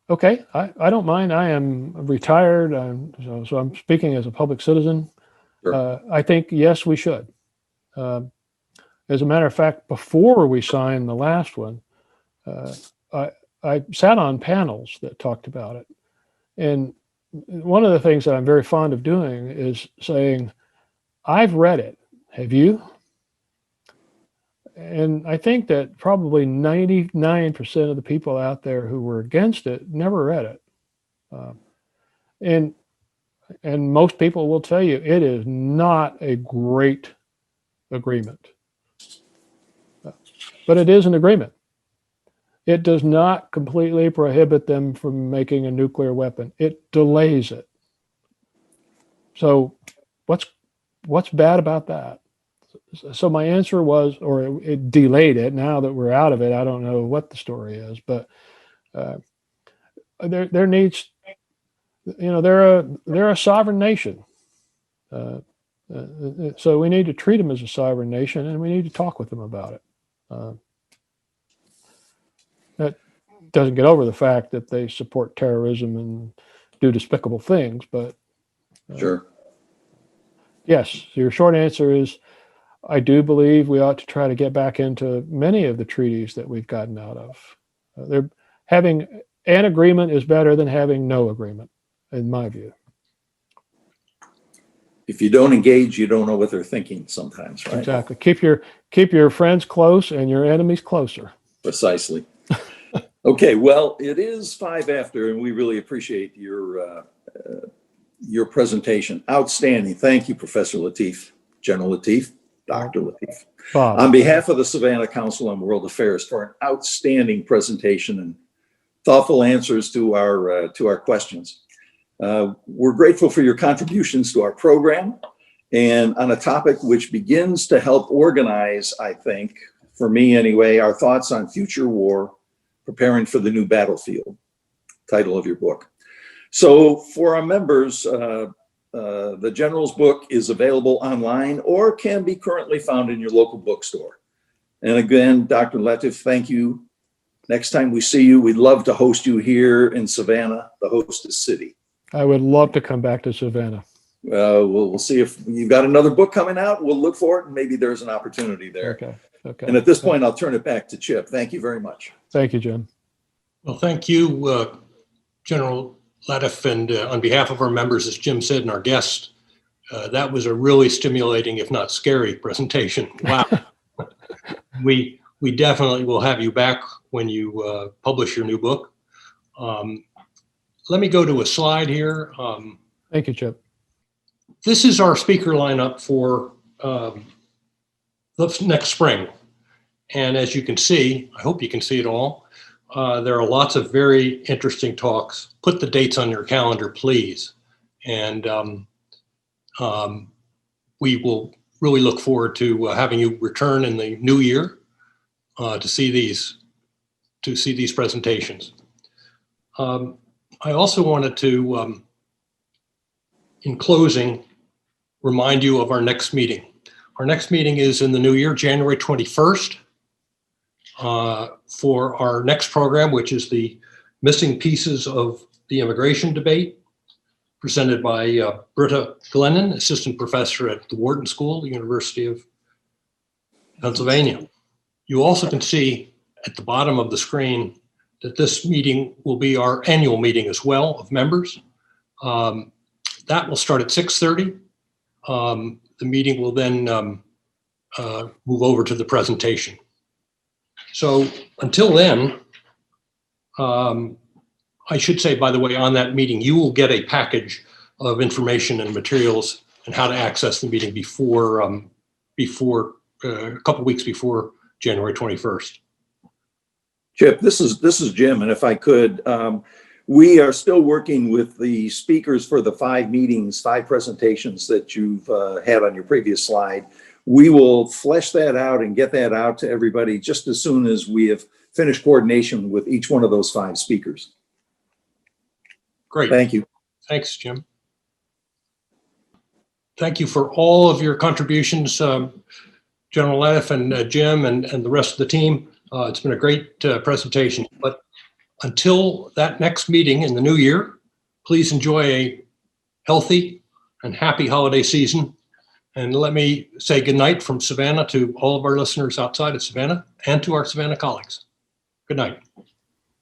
Okay, I don't mind. I am retired, so I'm speaking as a public citizen. Sure. I think, yes, we should. As a matter of fact, before we signed the last one, I sat on panels that talked about it. And one of the things that I'm very fond of doing is saying, I've read it. Have you? And I think that probably 99% of the people out there who were against it never read it. And most people will tell you it is not a great agreement. But it is an agreement. It does not completely prohibit them from making a nuclear weapon. It delays it. So what's bad about that? So my answer was, or it delayed it. Now that we're out of it, I don't know what the story is, but there needs, they're a sovereign nation. So we need to treat them as a sovereign nation, and we need to talk with them about it. That doesn't get over the fact that they support terrorism and do despicable things, but Sure. Yes, your short answer is I do believe we ought to try to get back into many of the treaties that we've gotten out of. Having an agreement is better than having no agreement, in my view. If you don't engage, you don't know what they're thinking sometimes, right? Exactly. Keep your friends close and your enemies closer. Precisely. Okay, well, it is 5 after, and we really appreciate your presentation. Outstanding. Thank you, Professor Latiff, General Latiff, Dr. Latiff. Bob. On behalf of the Savannah Council on World Affairs, for an outstanding presentation and thoughtful answers to our questions. We're grateful for your contributions to our program and on a topic which begins to help organize, I think, for me anyway, our thoughts on future war, preparing for the new battlefield, title of your book. So for our members, the General's book is available online or can be currently found in your local bookstore. And again, Dr. Latiff, thank you. Next time we see you, we'd love to host you here in Savannah, the hostess city. I would love to come back to Savannah. We'll see if you've got another book coming out. We'll look for it, and maybe there's an opportunity there. Okay. And at this point, I'll turn it back to Chip. Thank you very much. Thank you, Jim. Well, thank you, General Latiff, and on behalf of our members, as Jim said, and our guests, that was a really stimulating, if not scary, presentation. Wow. We definitely will have you back when you publish your new book. Let me go to a slide here. Thank you, Chip. This is our speaker lineup for next spring. And as you can see, I hope you can see it all, there are lots of very interesting talks. Put the dates on your calendar, please. And we will really look forward to having you return in the new year to see these presentations. I also wanted to, in closing, remind you of our next meeting. Our next meeting is in the new year, January 21st, for our next program, which is the Missing Pieces of the Immigration Debate, presented by Britta Glennon, Assistant Professor at the Wharton School, University of Pennsylvania. You also can see at the bottom of the screen that this meeting will be our annual meeting as well of members. That will start at 6:30. The meeting will then move over to the presentation. So until then, I should say, by the way, on that meeting, you will get a package of information and materials and how to access the meeting before a couple weeks before January 21st. Chip, this is Jim, and if I could, we are still working with the speakers for the 5 presentations that you've had on your previous slide. We will flesh that out and get that out to everybody just as soon as we have finished coordination with each one of those 5 speakers. Great. Thank you. Thanks, Jim. Thank you for all of your contributions, General Latiff and Jim and the rest of the team. It's been a great presentation. But until that next meeting in the new year, please enjoy a healthy and happy holiday season. And let me say goodnight from Savannah to all of our listeners outside of Savannah and to our Savannah colleagues. Good night.